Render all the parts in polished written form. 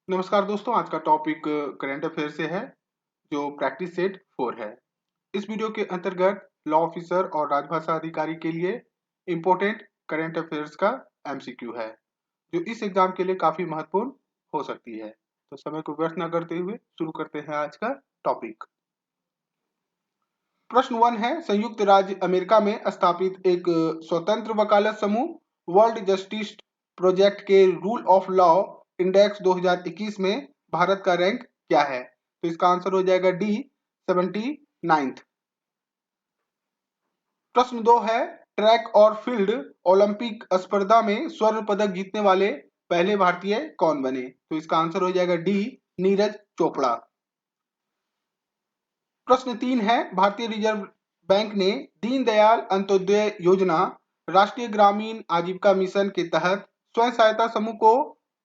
नमस्कार दोस्तों, आज का टॉपिक करंट अफेयर से है जो प्रैक्टिस सेट 4 है। इस वीडियो के अंतर्गत लॉ ऑफिसर और राजभाषा अधिकारी के लिए इम्पोर्टेंट करंट अफेयर्स का एमसीक्यू है जो इस एग्जाम के लिए काफी महत्वपूर्ण हो सकती है। तो समय को व्यर्थ न करते हुए शुरू करते हैं आज का टॉपिक। प्रश्न 1 है, संयुक्त राज्य अमेरिका में स्थापित एक स्वतंत्र वकालत समूह वर्ल्ड जस्टिस प्रोजेक्ट के रूल ऑफ लॉ इंडेक्स 2021 में भारत का रैंक क्या है? तो इसका आंसर हो जाएगा डी 79th। प्रश्न 2 है, ट्रैक और फील्ड ओलंपिक स्पर्धा में स्वर्ण पदक जीतने वाले पहले भारतीय कौन बने? तो इसका आंसर हो जाएगा डी नीरज चोपड़ा। प्रश्न 3 है, भारतीय रिजर्व बैंक ने दीनदयाल अंत्योदय योजना राष्ट्रीय ग्रामीण आजीविका मिशन के तहत स्वयं सहायता समूह को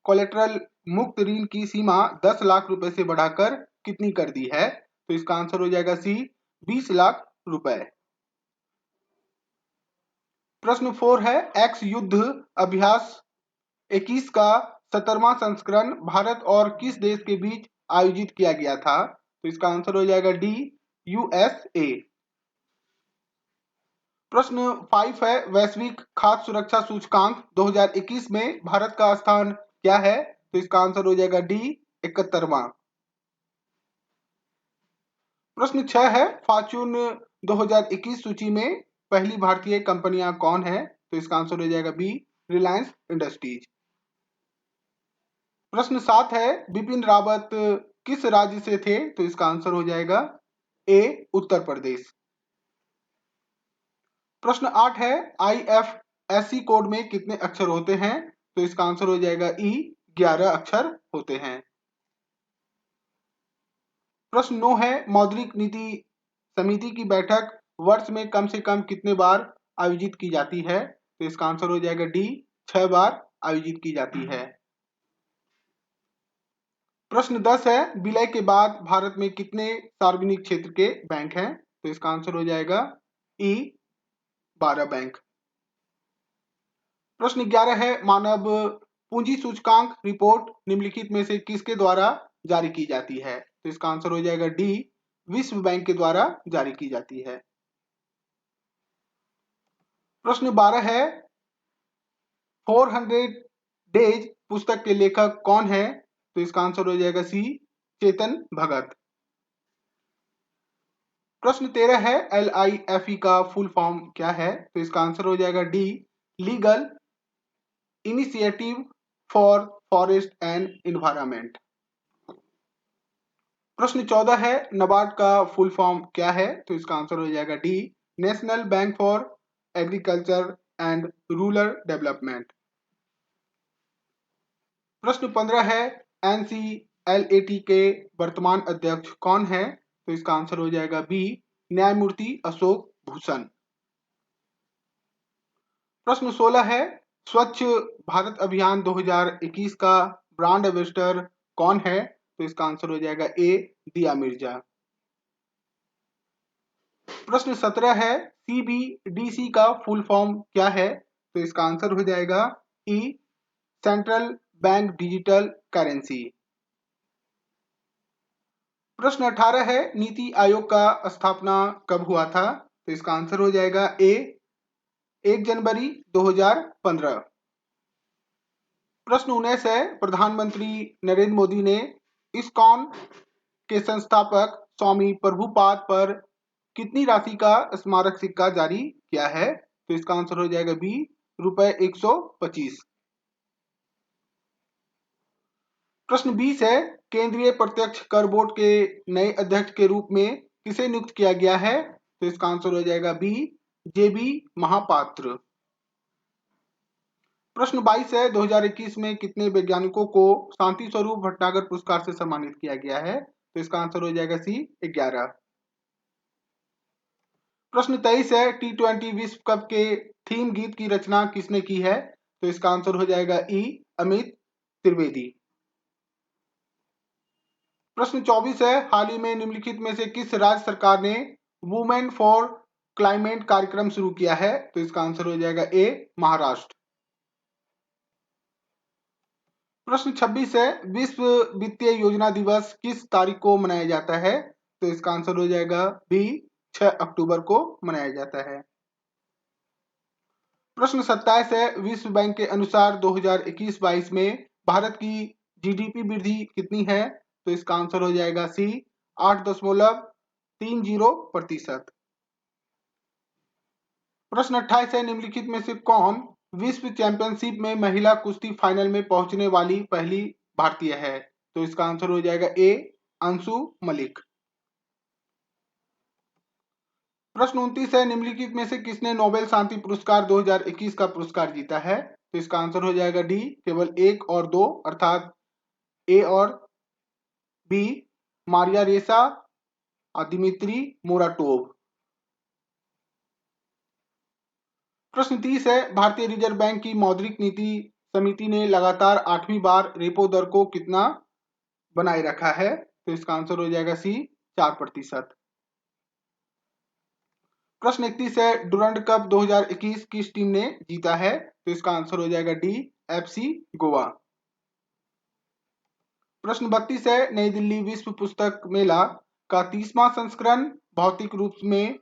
कोलेटरल मुक्त ऋण की सीमा 10 लाख रुपए से बढ़ाकर कितनी कर दी है? तो इसका आंसर हो जाएगा सी 20 लाख रुपए। प्रश्न 4 है, एक्स युद्ध अभ्यास 21 का 17वां संस्करण भारत और किस देश के बीच आयोजित किया गया था? तो इसका आंसर हो जाएगा डी यूएसए। प्रश्न 5 है, वैश्विक खाद्य सुरक्षा सूचकांक 2021 में भारत का स्थान क्या है? तो इसका आंसर हो जाएगा डी 71वां। प्रश्न 6 है, फॉर्च्यून 2021 सूची में पहली भारतीय कंपनियां कौन है? तो इसका आंसर हो जाएगा बी रिलायंस इंडस्ट्रीज। प्रश्न 7 है, बिपिन रावत किस राज्य से थे? तो इसका आंसर हो जाएगा ए उत्तर प्रदेश। प्रश्न 8 है, आईएफएससी कोड में कितने अक्षर होते हैं? तो इसका आंसर हो जाएगा ई 11 अक्षर होते हैं। प्रश्न 9 है, मौद्रिक नीति समिति की बैठक वर्ष में कम से कम कितने बार आयोजित की जाती है? तो इसका आंसर हो जाएगा डी 6 बार आयोजित की जाती है। प्रश्न 10 है, विलय के बाद भारत में कितने सार्वजनिक क्षेत्र के बैंक हैं? तो इसका आंसर हो जाएगा ई 12 बैंक। प्रश्न 11 है, मानव पूंजी सूचकांक रिपोर्ट निम्नलिखित में से किसके द्वारा जारी की जाती है? तो इसका आंसर हो जाएगा डी विश्व बैंक के द्वारा जारी की जाती है। प्रश्न 12 है, 400 डेज पुस्तक के लेखक कौन है? तो इसका आंसर हो जाएगा सी चेतन भगत। प्रश्न 13 है, LIFE का फुल फॉर्म क्या है? तो इसका आंसर हो जाएगा D legal initiative for forest and environment. प्रश्न 14 है, नाबार्ड का फुल फॉर्म क्या है? तो इसका आंसर हो जाएगा D national bank for agriculture and rural development. प्रश्न 15 है, NCLAT के वर्तमान अध्यक्ष कौन है? तो इसका आंसर हो जाएगा बी न्यायमूर्ति अशोक भूषण। प्रश्न 16 है, स्वच्छ भारत अभियान 2021 का ब्रांड एम्बेसडर कौन है? तो इसका आंसर हो जाएगा ए दिया मिर्जा। प्रश्न 17 है, CBDC का फुल फॉर्म क्या है? तो इसका आंसर हो जाएगा ई सेंट्रल बैंक डिजिटल करेंसी। प्रश्न 18 है, नीति आयोग का स्थापना कब हुआ था? तो इसका आंसर हो जाएगा ए 1 जनवरी 2015। प्रश्न 19 है, प्रधानमंत्री नरेंद्र मोदी ने इस्कॉन के संस्थापक स्वामी प्रभुपाद पर कितनी राशि का स्मारक सिक्का जारी किया है? तो इसका आंसर हो जाएगा बी रुपए 125। प्रश्न 20 है, केंद्रीय प्रत्यक्ष कर बोर्ड के नए अध्यक्ष के रूप में किसे नियुक्त किया गया है? तो इसका आंसर हो जाएगा बी जेबी महापात्र। प्रश्न 22 है, 2021 में कितने वैज्ञानिकों को शांति स्वरूप भटनागर पुरस्कार से सम्मानित किया गया है? तो इसका आंसर हो जाएगा सी 11। प्रश्न 23 है, T20 विश्व कप के थीम गीत की रचना किसने की है? तो इसका आंसर हो जाएगा ई अमित त्रिवेदी। प्रश्न 24 है, हाल ही में निम्नलिखित में से किस राज्य सरकार ने वुमेन फॉर क्लाइमेट कार्यक्रम शुरू किया है? तो इसका आंसर हो जाएगा ए महाराष्ट्र। प्रश्न 26 है, विश्व वित्तीय योजना दिवस किस तारीख को मनाया जाता है? तो इसका आंसर हो जाएगा बी, 6 अक्टूबर को मनाया जाता है। प्रश्न 27 है, विश्व बैंक के अनुसार 2021-22 में भारत की जीडीपी वृद्धि कितनी है? तो इसका आंसर हो जाएगा सी, 8.30%। प्रश्न 28 है, निम्नलिखित में से कौन विश्व चैंपियनशिप में महिला कुश्ती फाइनल में पहुंचने वाली पहली भारतीय है? तो इसका आंसर हो जाएगा ए, अंशु मलिक। प्रश्न 29 है, निम्नलिखित में से किसने नोबेल शांति पुरस्कार 2021 का पुरस्कार जीता है? तो इसका आंसर हो जाएगा डी, केवल 1 और 2, अर्थात ए और बी, मारिया रेसा और दिमित्री मोराटोव। प्रश्न 30 है, भारतीय रिजर्व बैंक की मौद्रिक नीति समिति ने लगातार 8वीं बार रेपो दर को कितना बनाए रखा है? तो इसका आंसर हो जाएगा सी, 4%। प्रश्न 31 है, डुरंड कप 2021 किस टीम ने जीता है? तो इसका आंसर हो जाएगा डी, एफसी गोवा। प्रश्न 32 है, नई दिल्ली विश्व पुस्तक मेला का 30वां संस्करण भौतिक रूप में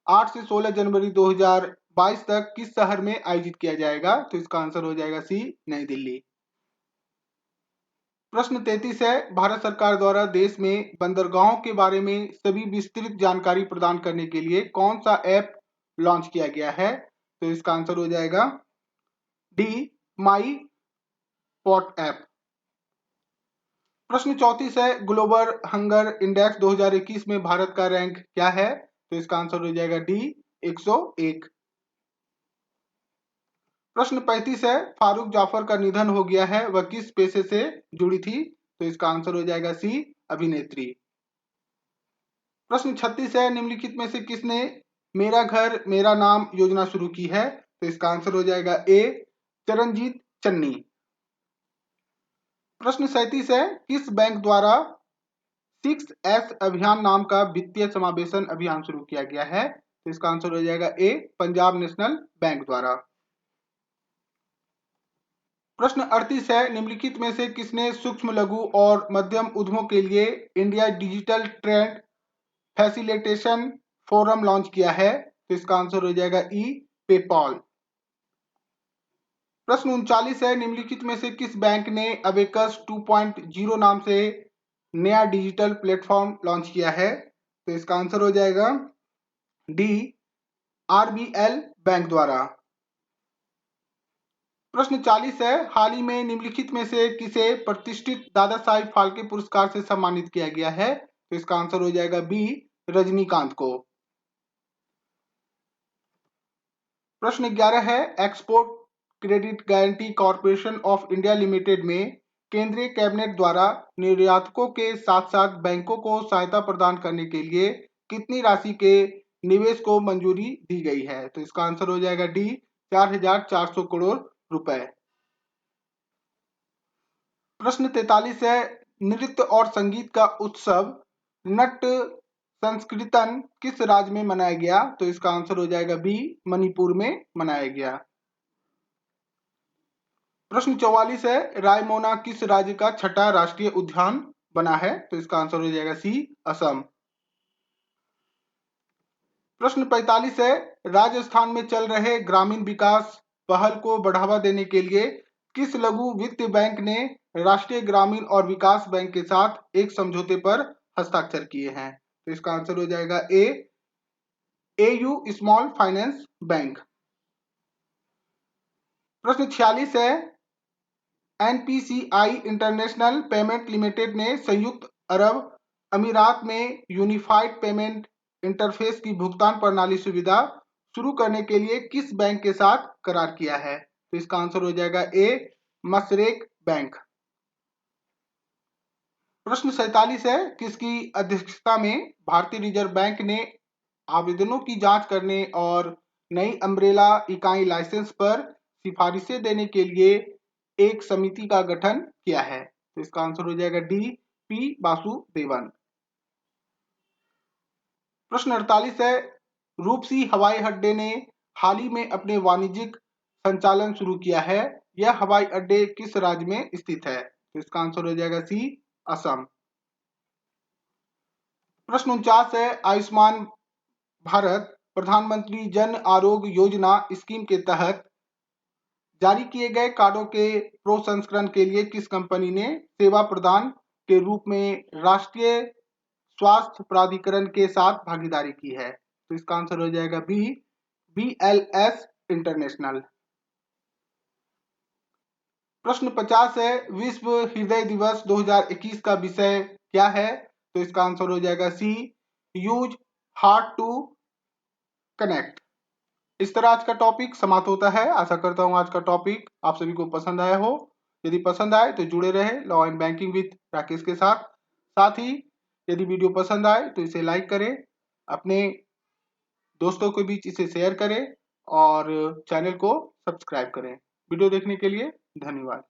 8 से 16 जनवरी 2022 तक किस शहर में आयोजित किया जाएगा? तो इसका आंसर हो जाएगा सी, नई दिल्ली। प्रश्न 33 है, भारत सरकार द्वारा देश में बंदरगाहों के बारे में सभी विस्तृत जानकारी प्रदान करने के लिए कौन सा ऐप लॉन्च किया गया है? तो इसका आंसर हो जाएगा डी, माई पॉट ऐप। प्रश्न 34 है, ग्लोबल हंगर इंडेक्स 2021 में भारत का रैंक क्या है? तो इसका आंसर हो जाएगा डी, 101। प्रश्न 35 है, फारूक जाफर का निधन हो गया है, वह किस पेशे से जुड़ी थी? तो इसका आंसर हो जाएगा सी, अभिनेत्री। प्रश्न 36 है, निम्नलिखित में से किसने मेरा घर मेरा नाम योजना शुरू की है? तो इसका आंसर हो जाएगा ए, चरणजीत चन्नी। प्रश्न 37 है, किस बैंक द्वारा 6S अभियान नाम का वित्तीय समावेशन अभियान शुरू किया गया है? तो इसका आंसर हो जाएगा ए, पंजाब नेशनल बैंक द्वारा। प्रश्न 38 है, निम्नलिखित में से किसने सूक्ष्म लघु और मध्यम उद्यमों के लिए India digital trend facilitation forum launch किया है? तो इसका आंसर हो जाएगा ई, पेपॉल। प्रश्न 39 है, निम्नलिखित में से किस बैंक ने अबेकस 2.0 नाम से नया डिजिटल प्लेटफॉर्म लॉन्च किया है? तो इसका आंसर हो जाएगा डी, आरबीएल बैंक द्वारा। प्रश्न 40 है, हाल ही में निम्नलिखित में से किसे प्रतिष्ठित दादा साहिब फाल्के पुरस्कार से सम्मानित किया गया है? तो इसका आंसर हो जाएगा बी, रजनीकांत को। प्रश्न 11 है, export credit guarantee corporation of India limited में केंद्रीय कैबिनेट द्वारा निर्यातकों के साथ साथ बैंकों को सहायता प्रदान करने के लिए कितनी राशि के निवेश को मंजूरी दी गई है? तो इसका आंसर हो जाएगा डी, 4,400 करोड़ रुपए। प्रश्न 43 है, नृत्य और संगीत का उत्सव नट संस्कृतन किस राज्य में मनाया गया? तो इसका आंसर हो जाएगा बी, मणिपुर में मनाया गया। प्रश्न 44 है, रायमोना किस राज्य का छठा राष्ट्रीय उद्यान बना है? तो इसका आंसर हो जाएगा सी, असम। प्रश्न 45 है, राजस्थान में चल रहे ग्रामीण विकास पहल को बढ़ावा देने के लिए किस लघु वित्त बैंक ने राष्ट्रीय ग्रामीण और विकास बैंक के साथ एक समझौते पर हस्ताक्षर किए हैं? तो इसका आंसर हो जाएगा ए, एयू स्मॉल फाइनेंस बैंक। प्रश्न 46 है, एनपीसीआई इंटरनेशनल पेमेंट लिमिटेड ने संयुक्त अरब अमीरात में यूनिफाइड पेमेंट इंटरफेस की भुगतान प्रणाली सुविधा शुरू करने के लिए किस बैंक के साथ करार किया है? तो इसका आंसर हो जाएगा ए, मशरेक बैंक। प्रश्न 47 है, किसकी अध्यक्षता में भारतीय रिजर्व बैंक ने आवेदनों की जांच करने और नई अम्ब्रेला इकाई लाइसेंस पर सिफारिशें देने के लिए एक समिति का गठन किया है? तो इसका आंसर हो जाएगा डी, पी वासुदेवन। प्रश्न 48 है, रूपसी हवाई अड्डे ने हाल ही में अपने वाणिज्यिक संचालन शुरू किया है, यह हवाई अड्डे किस राज्य में स्थित है? तो इसका आंसर हो जाएगा सी, असम। प्रश्न 49 है, आयुष्मान भारत प्रधानमंत्री जन आरोग्य योजना स्कीम के तहत जारी किए गए कार्डों के प्रो संस्करण के लिए किस कंपनी ने सेवा प्रदान के रूप में राष्ट्रीय स्वास्थ्य प्राधिकरण के साथ भागीदारी की है? तो इसका आंसर हो जाएगा बी, BLS इंटरनेशनल। प्रश्न 50 है, विश्व हृदय दिवस 2021 का विषय क्या है? तो इसका आंसर हो जाएगा सी, यूज हार्ट टू कनेक्ट। इस तरह आज का टॉपिक समाप्त होता है। आशा करता हूँ आज का टॉपिक आप सभी को पसंद आया हो। यदि पसंद आए तो जुड़े रहे law and banking with Rakesh के साथ। साथ ही यदि वीडियो पसंद आए तो इसे लाइक करें, अपने दोस्तों के बीच इसे शेयर करें और चैनल को सब्सक्राइब करें। वीडियो देखने के लिए धन्यवाद।